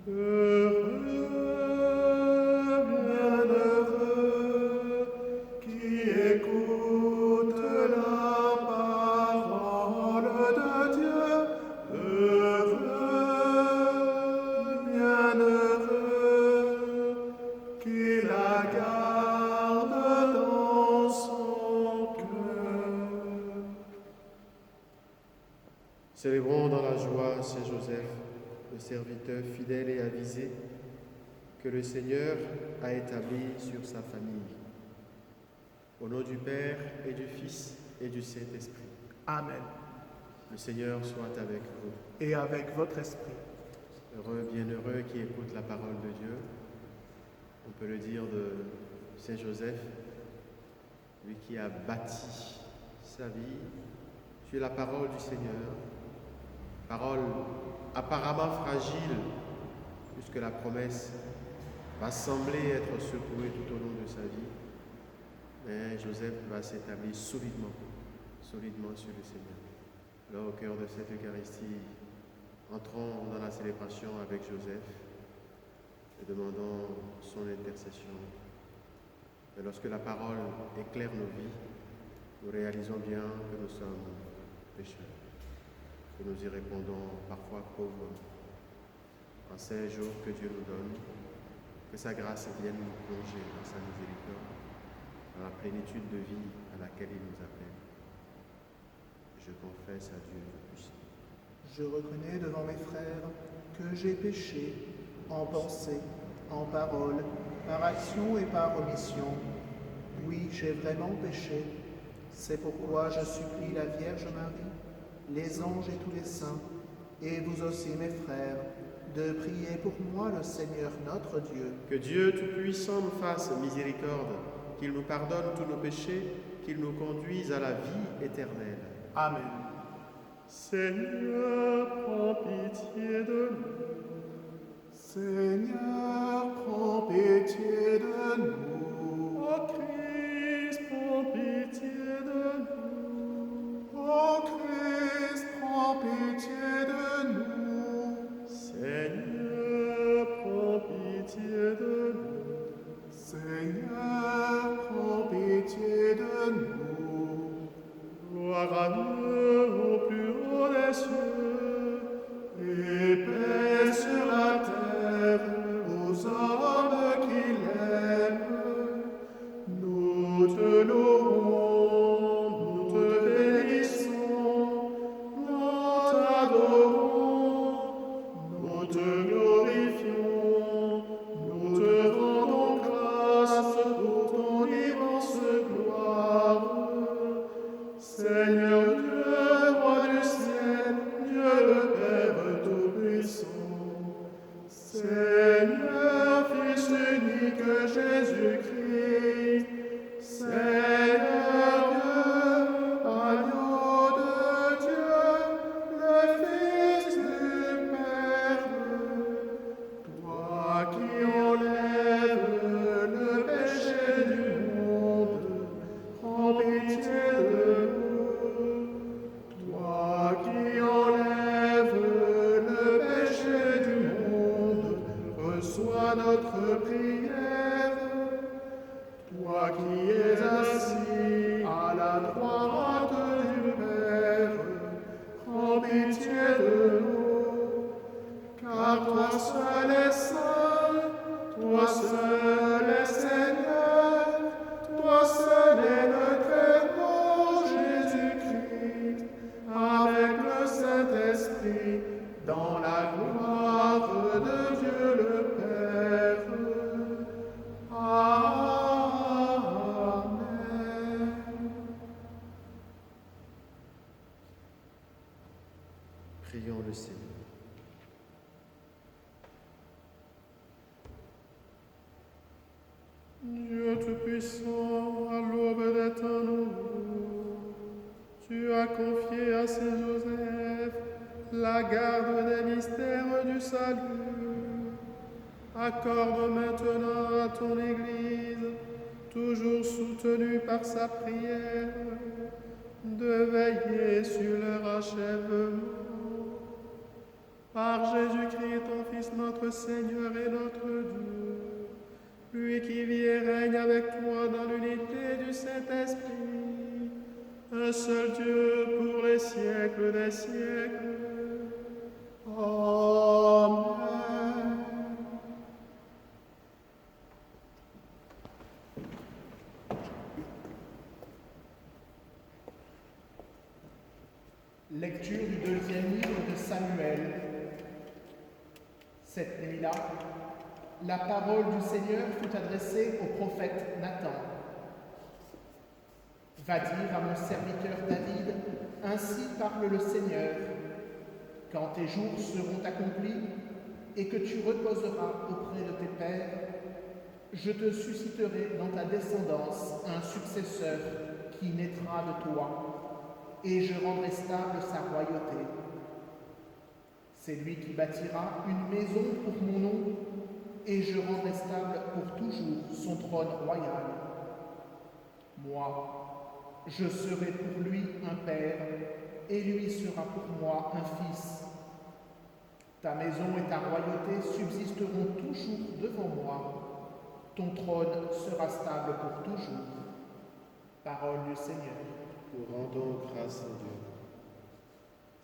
Heureux, bienheureux, qui écoute la parole de Dieu. Heureux, bienheureux, qui la garde dans son cœur. Célébrons dans la joie Saint Joseph, le serviteur fidèle et avisé que le Seigneur a établi sur sa famille. Au nom du Père et du Fils et du Saint-Esprit. Amen. Le Seigneur soit avec vous. Et avec votre esprit. Heureux, bienheureux qui écoute la parole de Dieu. On peut le dire de Saint Joseph, lui qui a bâti sa vie sur la parole du Seigneur. Parole apparemment fragile, puisque la promesse va sembler être secouée tout au long de sa vie. Mais Joseph va s'établir solidement sur le Seigneur. Alors, au cœur de cette Eucharistie, entrons dans la célébration avec Joseph et demandons son intercession. Et lorsque la parole éclaire nos vies, nous réalisons bien que nous sommes pécheurs, que nous y répondons parfois pauvres. En ces jours que Dieu nous donne, que sa grâce vienne nous plonger dans sa miséricorde, dans la plénitude de vie à laquelle il nous appelle. Je confesse à Dieu Tout-Puissant. Je reconnais devant mes frères que j'ai péché en pensée, en parole, par action et par omission. Oui, j'ai vraiment péché. C'est pourquoi je supplie la Vierge Marie, les anges et tous les saints, et vous aussi mes frères, de prier pour moi le Seigneur notre Dieu. Que Dieu Tout-Puissant nous fasse miséricorde, qu'il nous pardonne tous nos péchés, qu'il nous conduise à la vie éternelle. Amen. Seigneur, prends pitié de nous. Seigneur, prends pitié de nous. Ô Christ, prends pitié de nous. Ô Christ, prends pitié de nous. Seigneur, prends pitié de nous. Seigneur, prends pitié de nous. Gloire à Dieu au plus haut des cieux, Et paix sur la terre aux hommes qui l'aiment. Nous te louons, nous te bénissons, nous t'adorons, nous te glorifions, nous te rendons grâce pour ton immense gloire. Seigneur Dieu, roi du ciel, Dieu le Père Tout-Puissant, Seigneur, Fils unique Jésus-Christ, Seigneur Dieu, agneau de Dieu, le Fils du Père, toi qui enlèves le péché du monde, prends pitié de nous. Toi qui enlèves le péché du monde, reçois notre prière. Toi qui es assis à la droite du Père, prends pitié de nous. Car toi seul es saint, toi seul es Seigneur, toi seul est le Très-Haut Jésus-Christ, avec le Saint-Esprit, dans la gloire de Dieu le Père. Amen. Prions le Seigneur. Dieu Tout-Puissant, à l'aube des temps nouveaux, tu as confié à Saint Joseph la garde des mystères du salut. Accorde maintenant à ton Église, toujours soutenue par sa prière, de veiller sur leur achèvement. par Jésus-Christ, ton Fils, notre Seigneur et notre Dieu, lui qui vit et règne avec toi dans l'unité du Saint-Esprit, un seul Dieu pour les siècles des siècles. Amen. Lecture du deuxième livre de Samuel. Cette nuit-là, la parole du Seigneur fut adressée au prophète Nathan. Va dire à mon serviteur David, ainsi parle le Seigneur, quand tes jours seront accomplis et que tu reposeras auprès de tes pères, je te susciterai dans ta descendance un successeur qui naîtra de toi, et je rendrai stable sa royauté. C'est lui qui bâtira une maison pour mon nom, et je rendrai stable pour toujours son trône royal. Moi, je serai pour lui un père, et lui sera pour moi un fils. Ta maison et ta royauté subsisteront toujours devant moi. Ton trône sera stable pour toujours. Parole du Seigneur. Nous rendons grâce à Dieu.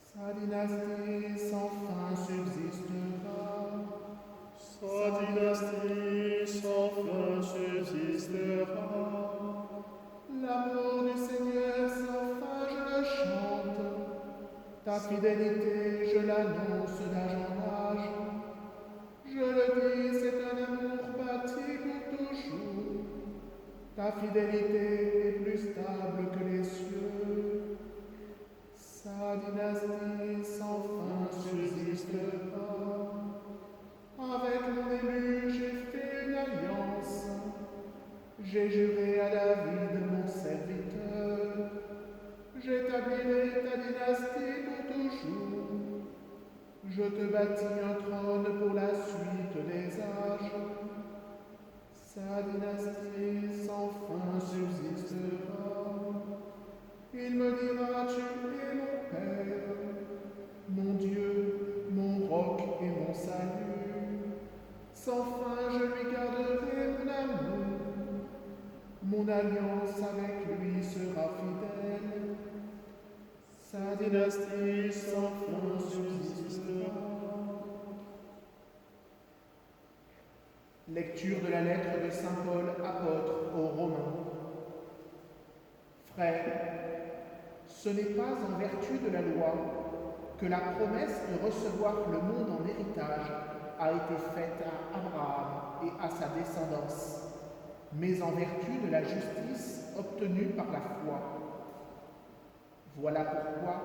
Sa dynastie sans fin subsistera. Sa dynastie sans fin subsistera. L'amour du Seigneur sans fin, je le chante. Ta fidélité, je l'annonce d'âge en âge. Je le dis, c'est un amour bâti pour toujours. Ta fidélité est plus stable que les cieux. Sa dynastie sans fin subsistera. Avec mon élu, j'ai fait une alliance. J'ai juré à David, mon serviteur. J'établirai ta dynastie pour toujours. Je te bâtis un trône pour la suite des âges. Sa dynastie sans fin subsistera. Il me dira, tu es mon Père, mon Dieu, mon roc et mon salut. Sans fin, je lui garderai mon amour. Mon alliance avec lui sera fidèle. Sa dynastie sans fin subsistera. Lecture de la lettre de saint Paul, apôtre aux Romains. Frères, ce n'est pas en vertu de la loi que la promesse de recevoir le monde en héritage a été faite à Abraham et à sa descendance, mais en vertu de la justice obtenue par la foi. Voilà pourquoi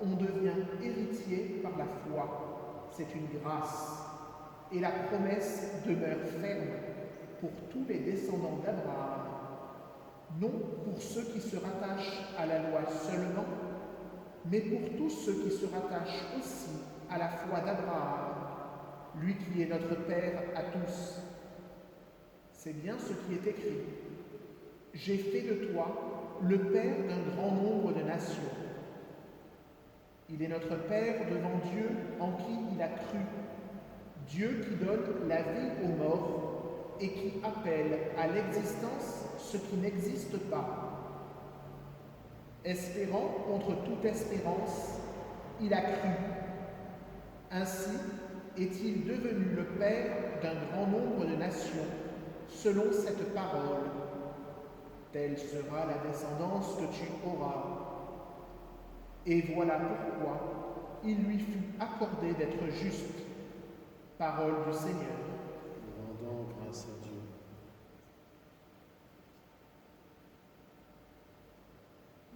on devient héritier par la foi. C'est une grâce. Et la promesse demeure ferme pour tous les descendants d'Abraham, non pour ceux qui se rattachent à la loi seulement, mais pour tous ceux qui se rattachent aussi à la foi d'Abraham, lui qui est notre Père à tous. C'est bien ce qui est écrit. J'ai fait de toi le Père d'un grand nombre de nations. Il est notre Père devant Dieu en qui il a cru. Dieu qui donne la vie aux morts et qui appelle à l'existence ce qui n'existe pas. Espérant contre toute espérance, il a cru. Ainsi est-il devenu le Père d'un grand nombre de nations, selon cette parole. Telle sera la descendance que tu auras. Et voilà pourquoi il lui fut accordé d'être juste. Parole du Seigneur. Nous rendons grâce à Dieu.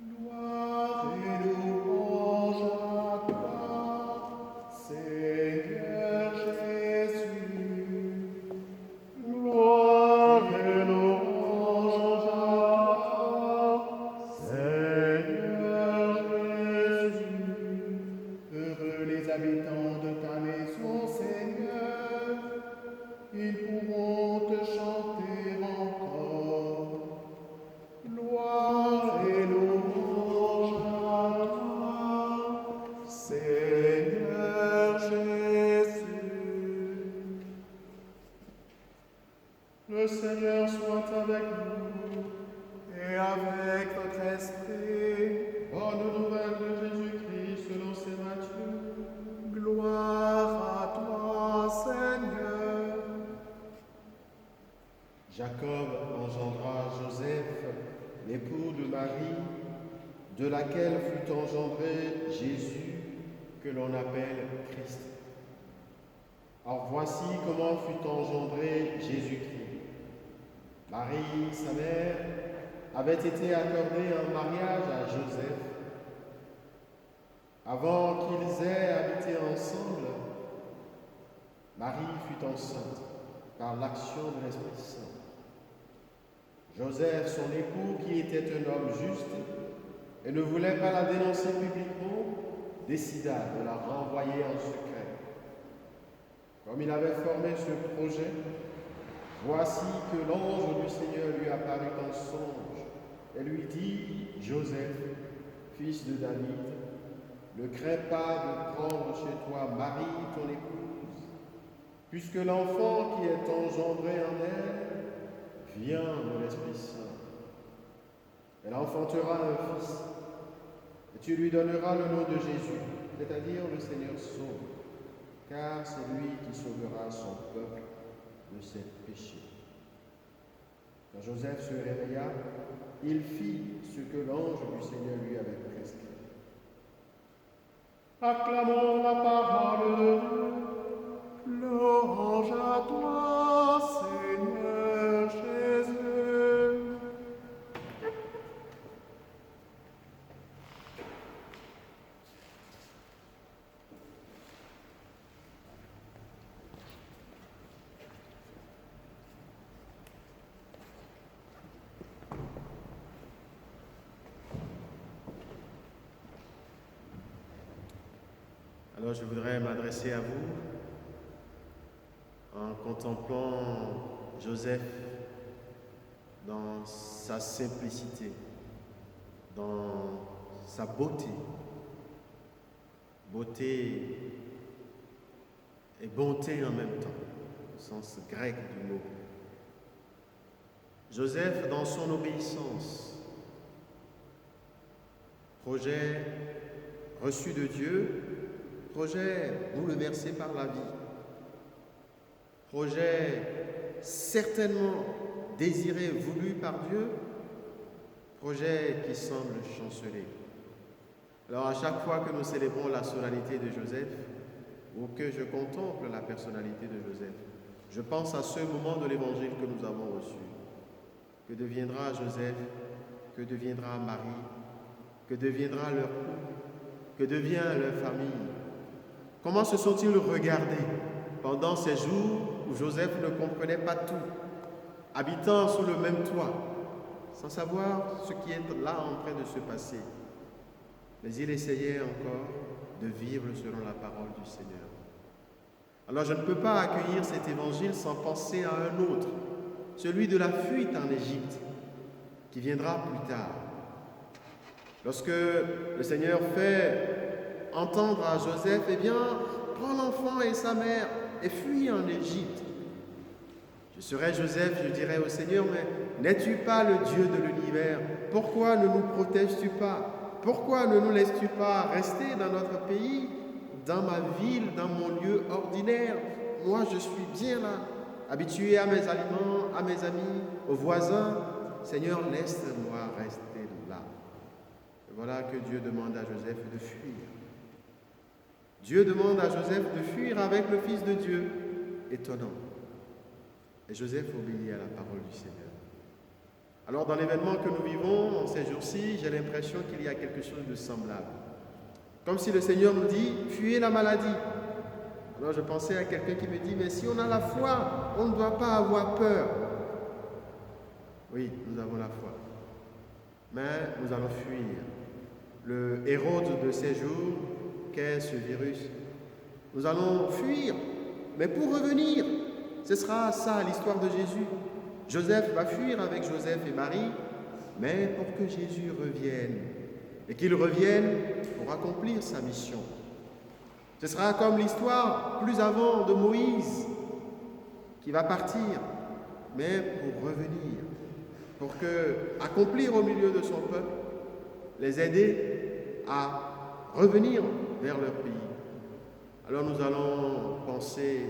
Gloire et louange à toi, Seigneur Jésus. Gloire et louange à toi, Seigneur Jésus. Heureux les habitants de ta maison, Seigneur, ils pourront te chanter Le Seigneur soit avec nous. Et avec votre esprit, Bonne nouvelle de Jésus-Christ selon saint Matthieu. gloire à toi, Seigneur. Jacob engendra Joseph, l'époux de Marie, de laquelle fut engendré Jésus, que l'on appelle Christ. Or voici comment fut engendré Jésus-Christ. Marie, sa mère, avait été accordée en mariage à Joseph. Avant qu'ils aient habité ensemble, Marie fut enceinte par l'action de l'Esprit Saint. Joseph, son époux, qui était un homme juste et ne voulait pas la dénoncer publiquement, décida de la renvoyer en secret. Comme il avait formé ce projet, voici que l'ange du Seigneur lui apparut en songe et lui dit: Joseph, fils de David, ne crains pas de prendre chez toi Marie, ton épouse, puisque l'enfant qui est engendré en elle vient de l'Esprit Saint. Elle enfantera un fils, et tu lui donneras le nom de Jésus, c'est-à-dire le Seigneur sauve, car c'est lui qui sauvera son peuple de ses péchés. Quand Joseph se réveilla, il fit ce que l'ange du Seigneur lui avait prescrit. Acclamons la parole de Dieu. Louange à toi, Seigneur Jésus. Alors je voudrais m'adresser à vous en contemplant Joseph dans sa simplicité, dans sa beauté. Beauté et bonté en même temps, au sens grec du mot. Joseph dans son obéissance, projet reçu de Dieu, projet bouleversé par la vie, projet certainement désiré, voulu par Dieu, projet qui semble chanceler. Alors à chaque fois que nous célébrons la solennité de Joseph, ou que je contemple la personnalité de Joseph, je pense à ce moment de l'évangile que nous avons reçu. Que deviendra Joseph? Que deviendra Marie? Que deviendra leur couple? Que devient leur famille? Comment se sont-ils regardés pendant ces jours où Joseph ne comprenait pas tout, habitant sous le même toit, sans savoir ce qui est là en train de se passer? Mais il essayait encore de vivre selon la parole du Seigneur. Alors je ne peux pas accueillir cet évangile sans penser à un autre, celui de la fuite en Égypte, qui viendra plus tard. Lorsque le Seigneur fait entendre à Joseph, eh bien, prends l'enfant et sa mère et fuis en Égypte. Je serais Joseph, je dirais au Seigneur, mais n'es-tu pas le Dieu de l'univers? Pourquoi ne nous protèges-tu pas? Pourquoi ne nous laisses-tu pas rester dans notre pays, dans ma ville, dans mon lieu ordinaire? Moi, je suis bien là, habitué à mes aliments, à mes amis, aux voisins. Seigneur, laisse-moi rester là. Et voilà que Dieu demande à Joseph de fuir. Dieu demande à Joseph de fuir avec le Fils de Dieu. Étonnant. Et Joseph obéit à la parole du Seigneur. Alors, dans l'événement que nous vivons en ces jours-ci, j'ai l'impression qu'il y a quelque chose de semblable. Comme si le Seigneur nous dit, fuyez la maladie. Alors, je pensais à quelqu'un qui me dit, mais si on a la foi, on ne doit pas avoir peur. Oui, nous avons la foi. Mais nous allons fuir. Le Hérode de ces jours, qu'est ce virus? Nous allons fuir. Mais pour revenir, ce sera ça l'histoire de Jésus. Joseph va fuir avec Joseph et Marie, mais pour que Jésus revienne. Et qu'il revienne pour accomplir sa mission. Ce sera comme l'histoire plus avant de Moïse, qui va partir mais pour revenir, pour accomplir au milieu de son peuple, les aider à revenir vers leur pays. Alors nous allons penser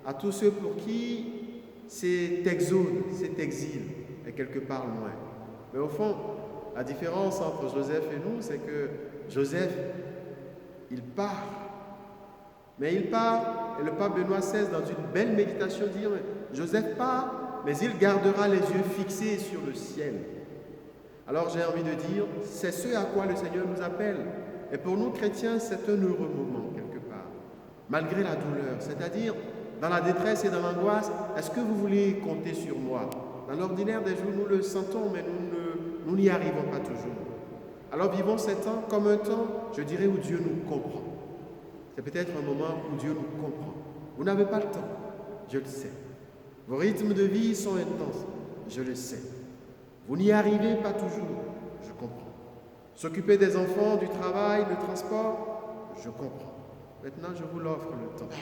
à tous ceux pour qui cet exode, cet exil est quelque part loin. Mais au fond, la différence entre Joseph et nous, c'est que Joseph, il part. Mais il part, et le pape Benoît XVI, dans une belle méditation, dit « Joseph part, mais il gardera les yeux fixés sur le ciel. » Alors j'ai envie de dire, c'est ce à quoi le Seigneur nous appelle. Et pour nous chrétiens, c'est un heureux moment quelque part, malgré la douleur. C'est-à-dire, dans la détresse et dans l'angoisse, est-ce que vous voulez compter sur moi? Dans l'ordinaire des jours, nous le sentons, mais nous n'y arrivons pas toujours. Alors vivons ces temps comme un temps, je dirais, où Dieu nous comprend. C'est peut-être un moment où Dieu nous comprend. Vous n'avez pas le temps, je le sais. Vos rythmes de vie sont intenses, je le sais. Vous n'y arrivez pas toujours, je comprends. S'occuper des enfants, du travail, du transport, je comprends. Maintenant, je vous l'offre le temps.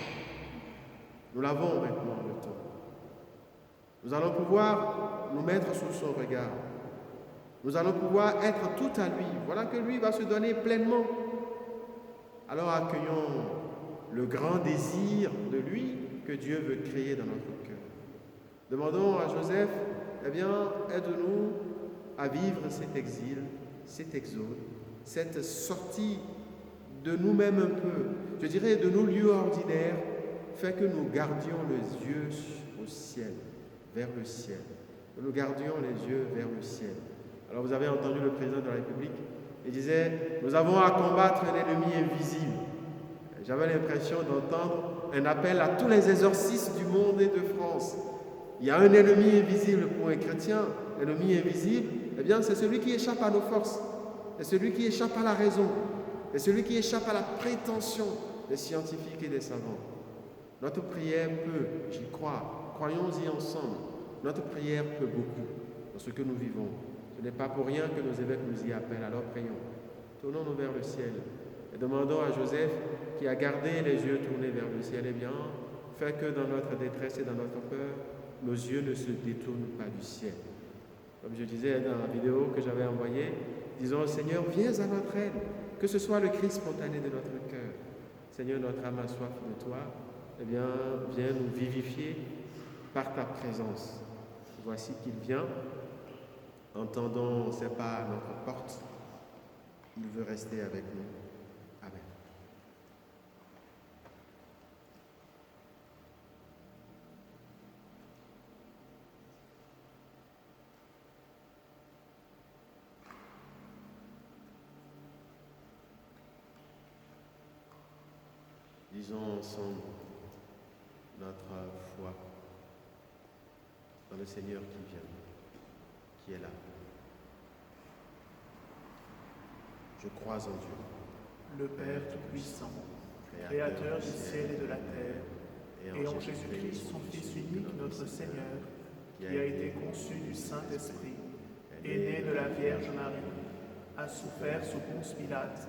Nous l'avons maintenant le temps. Nous allons pouvoir nous mettre sous son regard. Nous allons pouvoir être tout à lui. Voilà que lui va se donner pleinement. Alors accueillons le grand désir de lui que Dieu veut créer dans notre cœur. Demandons à Joseph, eh bien, aide-nous à vivre cet exil, cet exode, cette sortie de nous-mêmes un peu, je dirais de nos lieux ordinaires, fait que nous gardions les yeux au ciel, vers le ciel. Que nous gardions les yeux vers le ciel. Alors vous avez entendu le président de la République, il disait, nous avons à combattre un ennemi invisible. J'avais l'impression d'entendre un appel à tous les exorcistes du monde et de France. Il y a un ennemi invisible pour un chrétien. L'ennemi invisible, eh bien, c'est celui qui échappe à nos forces. C'est celui qui échappe à la raison. C'est celui qui échappe à la prétention des scientifiques et des savants. Notre prière peut, j'y crois, croyons-y ensemble, notre prière peut beaucoup dans ce que nous vivons. Ce n'est pas pour rien que nos évêques nous y appellent, alors prions. Tournons-nous vers le ciel et demandons à Joseph, qui a gardé les yeux tournés vers le ciel, eh bien, fait que dans notre détresse et dans notre peur, nos yeux ne se détournent pas du ciel. Comme je disais dans la vidéo que j'avais envoyée, disons, Seigneur, viens à notre aide, que ce soit le cri spontané de notre cœur. Seigneur, notre âme a soif de toi, eh bien, viens nous vivifier par ta présence. Voici qu'il vient, entendons ses pas à notre porte, il veut rester avec nous. Amen. Disons ensemble notre foi dans le Seigneur qui vient, qui est là. Je crois en Dieu, le Père Tout-Puissant, Créateur du ciel et de la terre, et en Jésus-Christ, son Fils unique, notre Seigneur, qui a été conçu du Saint-Esprit, est né de la Vierge Marie, a souffert sous Ponce Pilate,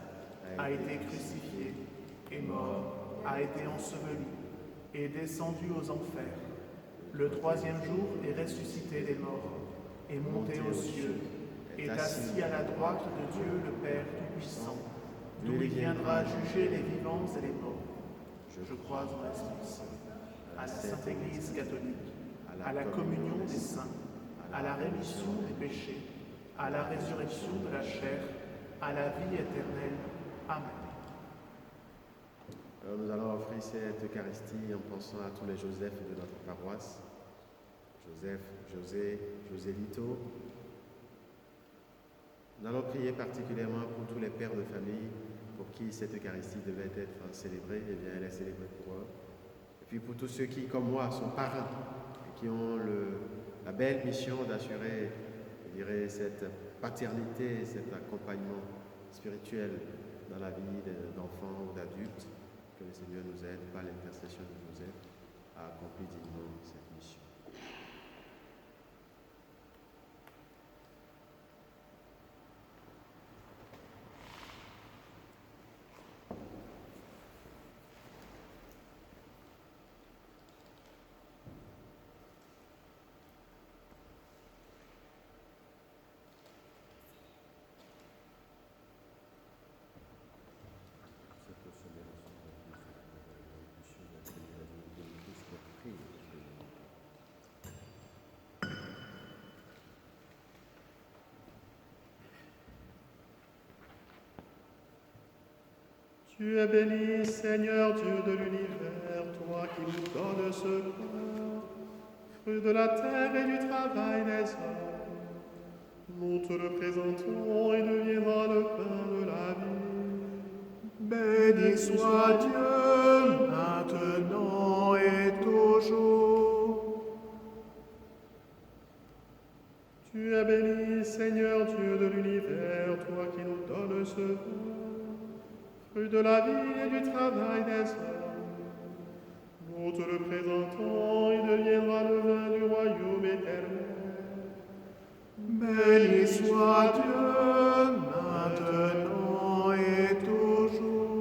a été crucifié, est mort, a été enseveli, est descendu aux enfers. Le troisième jour est ressuscité des morts, est monté aux cieux, est assis à la droite de Dieu le Père Tout-Puissant, d'où il viendra juger les vivants et les morts. Je crois en l'Esprit Saint, à la Sainte Église catholique, à la communion des saints, à la rémission des péchés, à la résurrection de la chair, à la vie éternelle. Amen. Alors nous allons offrir cette Eucharistie en pensant à tous les Joseph de notre paroisse. Joseph, José, Joselito. Nous allons prier particulièrement pour tous les pères de famille pour qui cette Eucharistie devait être célébrée. Eh bien, elle est célébrée pour eux. Et puis pour tous ceux qui, comme moi, sont parrains et qui ont la belle mission d'assurer, je dirais, cette paternité, cet accompagnement spirituel dans la vie d'enfants ou d'adultes. Que le Seigneur nous aide, par l'intercession de Joseph, à accomplir dignement cette mission. Tu es béni, Seigneur Dieu de l'univers, toi qui nous donnes ce pain, fruit de la terre et du travail des hommes. Nous te le présentons et deviendra le pain de la vie. Béni soit Dieu, maintenant et toujours. Tu es béni, Seigneur Dieu de l'univers, toi qui nous donnes ce pain, fruit de la vie et du travail des hommes. Nous te le présentons, il deviendra le vin du royaume éternel. Béni soit Dieu, maintenant et toujours.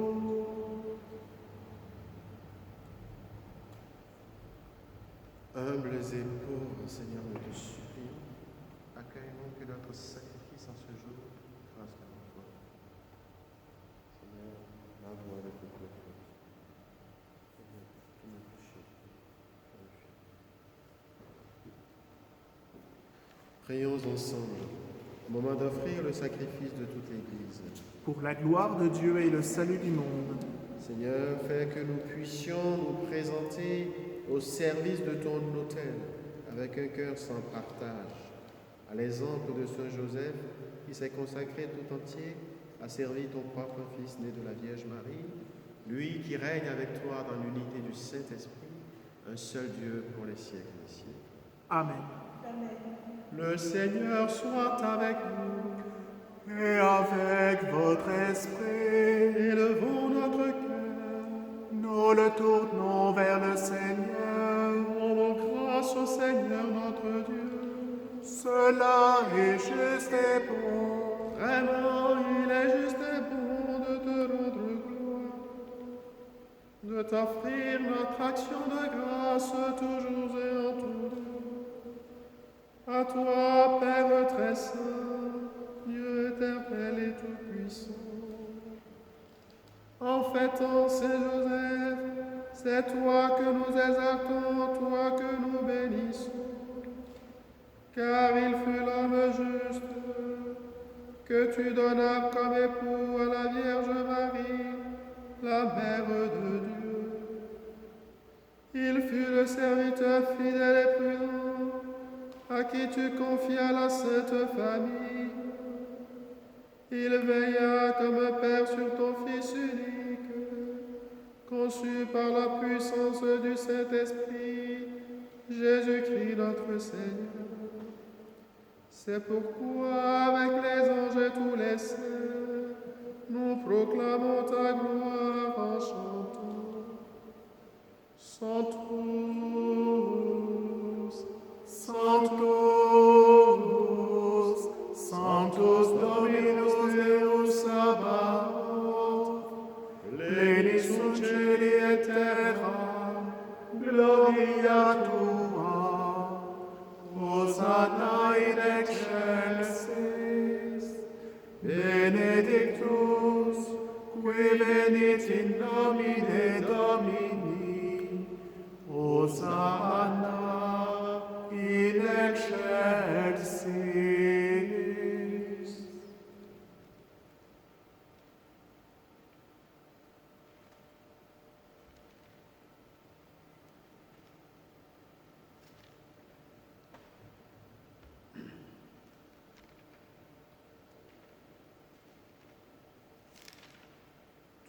Humbles et pauvres, Seigneur, nous te supplions, accueille-nous que notre sacrifice en ce jour grâce devant toi. Seigneur, lave-moi de toutes mes fautes. Seigneur, tous mes péchés, purifie. Prions ensemble, au moment d'offrir le sacrifice de toute l'Église. Pour la gloire de Dieu et le salut du monde. Seigneur, fais que nous puissions nous présenter au service de ton autel avec un cœur sans partage, à l'exemple de Saint Joseph qui s'est consacré tout entier à servir ton propre Fils né de la Vierge Marie, lui qui règne avec toi dans l'unité du Saint-Esprit, un seul Dieu pour les siècles des siècles. Amen. Le Seigneur soit avec nous. Et avec votre esprit, Élevons notre cœur. nous le tournons vers le Seigneur. Rendons grâce au Seigneur notre Dieu. Cela est juste et bon. Vraiment, il est juste et bon de te rendre gloire, de t'offrir notre action de grâce toujours et en tout lieu. À toi, Père très saint, Dieu éternel et tout-puissant. En fêtant Saint-Joseph, c'est toi que nous exaltons, toi que nous bénissons, car il fut l'homme juste que tu donnas comme époux à la Vierge Marie, la Mère de Dieu. Il fut le serviteur fidèle et prudent à qui tu confias la sainte famille. Il veilla comme un père sur ton Fils unique, conçu par la puissance du Saint-Esprit, Jésus-Christ notre Seigneur. C'est pourquoi, avec les anges et tous les saints, nous proclamons ta gloire en chantant. Sanctus, Sanctus, Sanctus Dominus Deus Sabaoth, pleni sunt celi et terra, gloria tua, Hosanna in excelsis, benedictus, qui venit in nomine Domini, Hosanna in excelsis.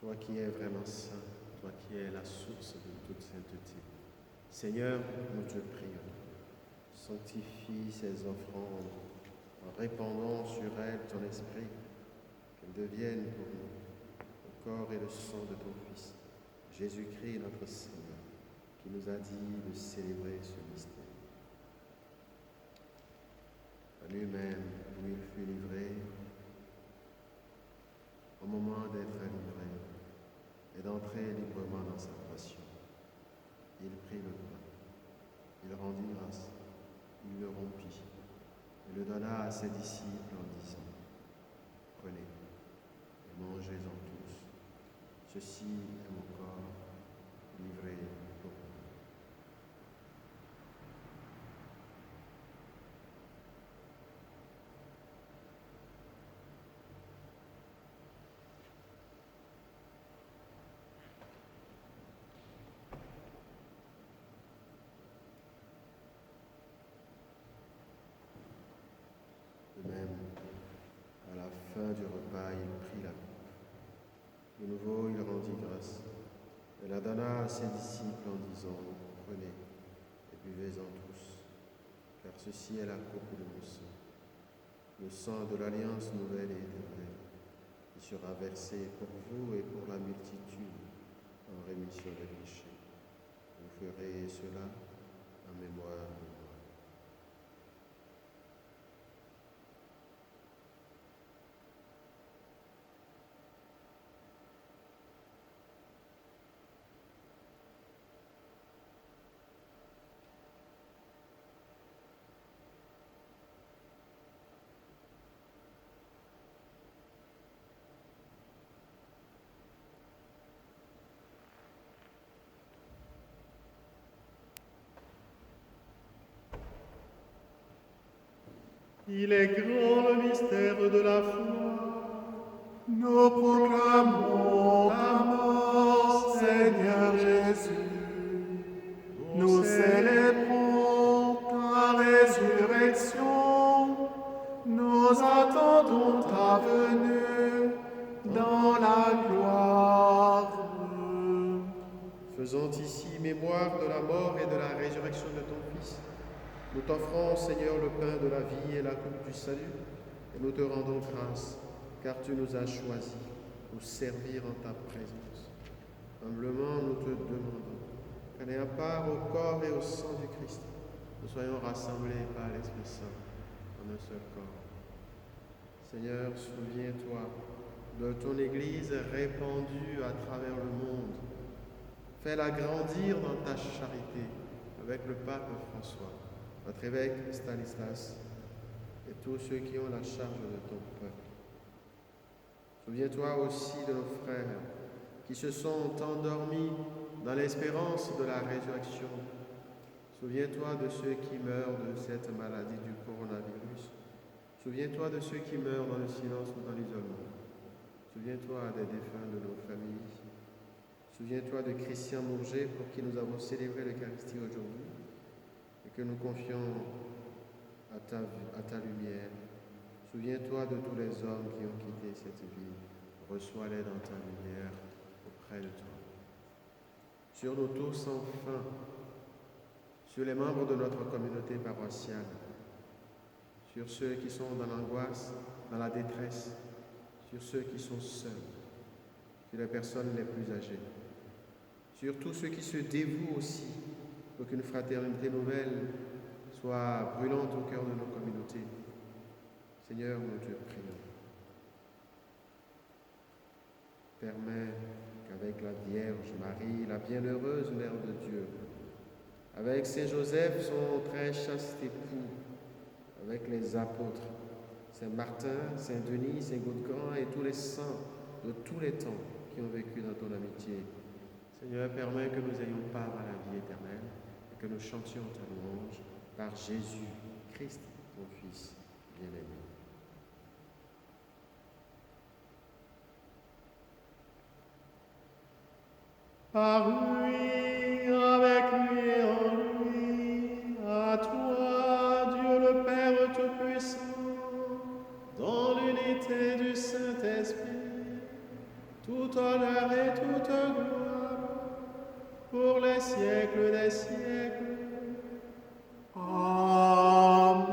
Toi qui es vraiment saint, toi qui es la source de toute sainteté, Seigneur, nous te prions, sanctifie ces offrandes en répandant sur elles ton esprit, qu'elles deviennent pour nous le corps et le sang de ton Fils, Jésus-Christ notre Seigneur, qui nous a dit de célébrer ce mystère. À lui-même, où il fut livré, au moment d'être livré et d'entrer librement dans sa passion, il prit le pain, il rendit grâce, il le rompit et le donna à ses disciples en disant : Prenez et mangez-en tous, ceci est mon corps livré pour vous. du repas, il prit la coupe. De nouveau, il rendit grâce et la donna à ses disciples en disant, prenez et buvez-en tous, car ceci est la coupe de mon sang, le sang de l'alliance nouvelle et éternelle, qui sera versé pour vous et pour la multitude en rémission des péchés. Vous ferez cela en mémoire de moi. Il est grand le mystère de la foi. Nous proclamons ta mort, Seigneur Jésus. Nous célébrons ta résurrection. Nous attendons ta venue dans la gloire. Faisant ici mémoire de la mort et de la résurrection de ton Fils, nous t'offrons, Seigneur, le pain de la vie et la coupe du salut, et nous te rendons grâce, car tu nous as choisis pour servir en ta présence. Humblement, nous te demandons qu'en ayant part au corps et au sang du Christ, nous soyons rassemblés par l'Esprit Saint en un seul corps. Seigneur, souviens-toi de ton Église répandue à travers le monde. Fais-la grandir dans ta charité avec le pape François, notre évêque Stanislas et tous ceux qui ont la charge de ton peuple. Souviens-toi aussi de nos frères qui se sont endormis dans l'espérance de la résurrection. Souviens-toi de ceux qui meurent de cette maladie du coronavirus. Souviens-toi de ceux qui meurent dans le silence ou dans l'isolement. Souviens-toi des défunts de nos familles. Souviens-toi de Christian Mourget pour qui nous avons célébré l'Eucharistie aujourd'hui et que nous confions à ta lumière. Souviens-toi de tous les hommes qui ont quitté cette vie. Reçois-les dans ta lumière auprès de toi. Sur nous tous, enfin, sur les membres de notre communauté paroissiale, sur ceux qui sont dans l'angoisse, dans la détresse, sur ceux qui sont seuls, sur les personnes les plus âgées, sur tous ceux qui se dévouent aussi pour qu'une fraternité nouvelle soit brûlante au cœur de nos communautés. Seigneur, nous te prions. Permets qu'avec la Vierge Marie, la bienheureuse Mère de Dieu, avec Saint Joseph, son très chaste époux, avec les apôtres, Saint Martin, Saint Denis, Saint Gaudegand et tous les saints de tous les temps qui ont vécu dans ton amitié, Seigneur, permets que nous ayons part à la vie éternelle et que nous chantions ta louange par Jésus Christ, ton Fils bien-aimé. Par lui, avec lui et en lui, à toi, Dieu le Père Tout-Puissant, dans l'unité du Saint-Esprit, tout honneur et toute gloire, pour les siècles des siècles. Amen.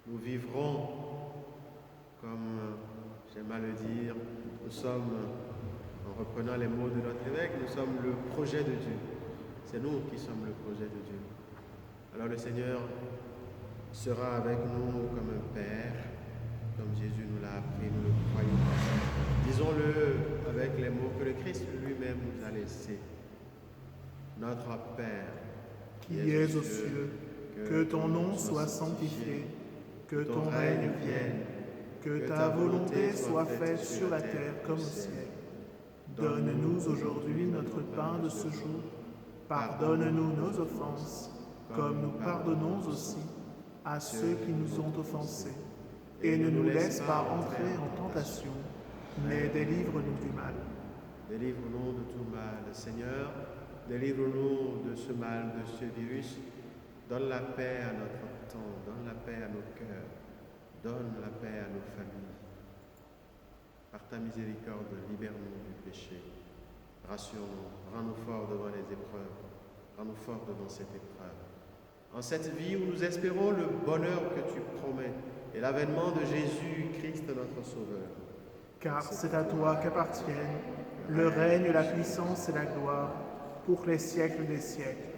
Nous vivrons, comme j'aime à le dire, nous sommes, en reprenant les mots de notre évêque, nous sommes le projet de Dieu. C'est nous qui sommes le projet de Dieu. Alors le Seigneur sera avec nous comme un Père, comme Jésus nous l'a appris, nous le croyons. Disons-le avec les mots que le Christ lui-même nous a laissés. Notre Père, Qui es aux cieux, que ton nom soit sanctifié, que ton règne vienne, que ta volonté soit faite sur la terre comme au ciel. Donne-nous aujourd'hui notre pain de ce jour. Pardonne-nous nos offenses, comme nous pardonnons aussi à ceux qui nous ont offensés. Et ne nous laisse pas entrer en tentation, mais délivre-nous du mal. Délivre-nous de tout mal. Seigneur, délivre-nous de ce mal, de ce virus. Donne la paix à notre temps, donne la paix à nos cœurs, donne la paix à nos familles. Par ta miséricorde, libère-nous du péché. Rassure-nous, rends-nous forts devant les épreuves, rends-nous forts devant cette épreuve. En cette vie où nous espérons le bonheur que tu promets et l'avènement de Jésus-Christ, notre Sauveur. Car c'est à toi qu'appartiennent le règne, la puissance et la gloire pour les siècles des siècles.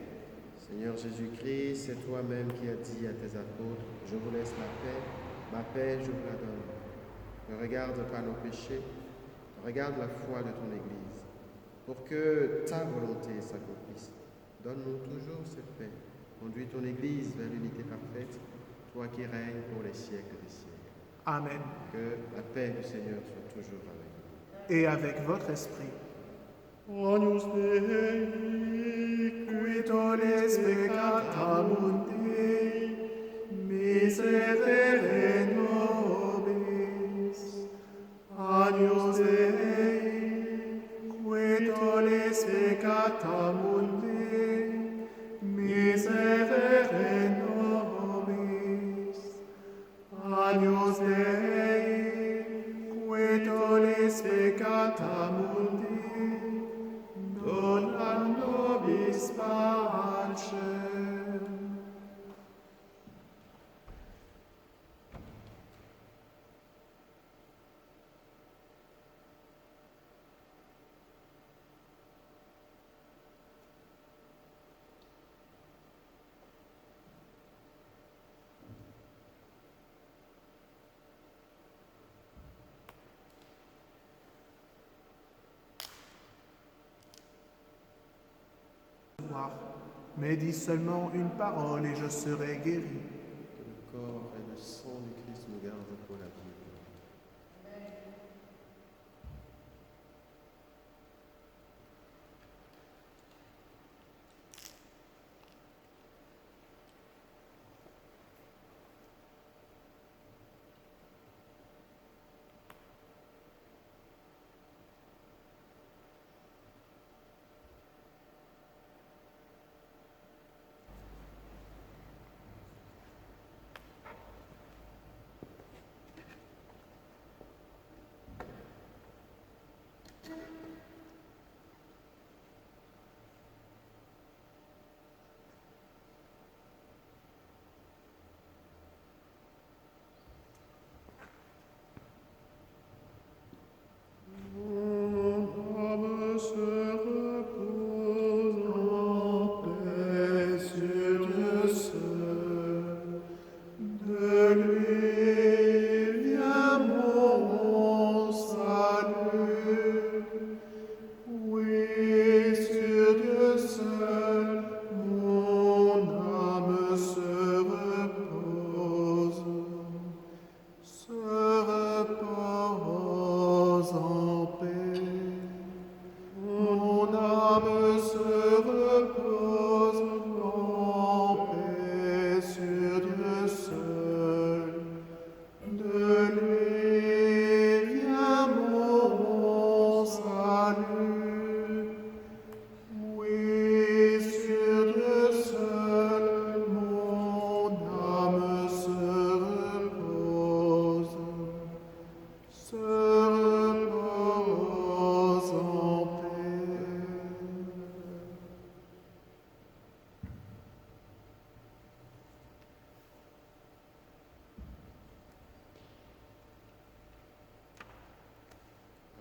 Seigneur Jésus-Christ, c'est toi-même qui as dit à tes apôtres, je vous laisse ma paix je vous la donne. Ne regarde pas nos péchés, regarde la foi de ton Église, pour que ta volonté s'accomplisse. Donne-nous toujours cette paix. Conduis ton Église vers l'unité parfaite, toi qui règnes pour les siècles des siècles. Amen. Que la paix du Seigneur soit toujours avec vous. Et avec votre esprit. Agnus Dei, Qui tollis peccata mundi, miserere nobis. Agnus Dei, qui tollis peccata mundi, miserere nobis. Agnus Dei, qui tollis peccata mundi, dona nobis pacem. Mais dis seulement une parole et je serai guéri. Que le corps et le sang du Christ nous gardent pour la vie.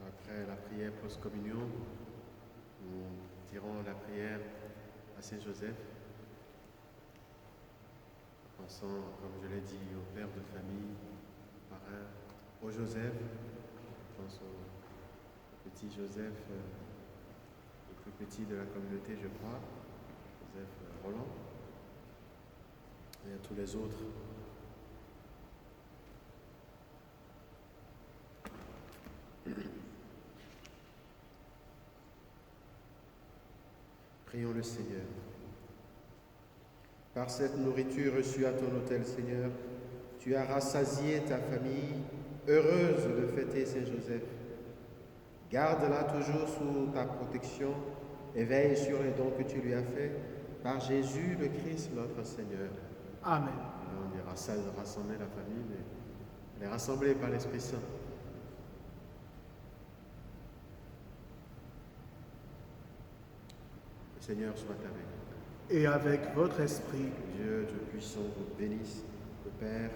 Après la prière post-communion, nous dirons la prière à Saint-Joseph, pensant, comme je l'ai dit, au père de famille, au parrain, au Joseph, je pense au petit Joseph, le plus petit de la communauté, je crois, Joseph Roland, et à tous les autres. Prions le Seigneur. Par cette nourriture reçue à ton autel, Seigneur, tu as rassasié ta famille, heureuse de fêter Saint-Joseph. Garde-la toujours sous ta protection et veille sur les dons que tu lui as faits par Jésus le Christ, notre Seigneur. Amen. Là, on dira ça de rassembler la famille, mais elle est rassemblée par l'Esprit Saint. Le Seigneur soit avec vous. Et avec votre esprit, Dieu puissant vous bénisse, le Père,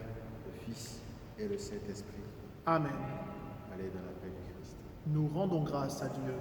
le Fils et le Saint-Esprit. Amen. Allez dans la paix du Christ. Nous rendons grâce à Dieu.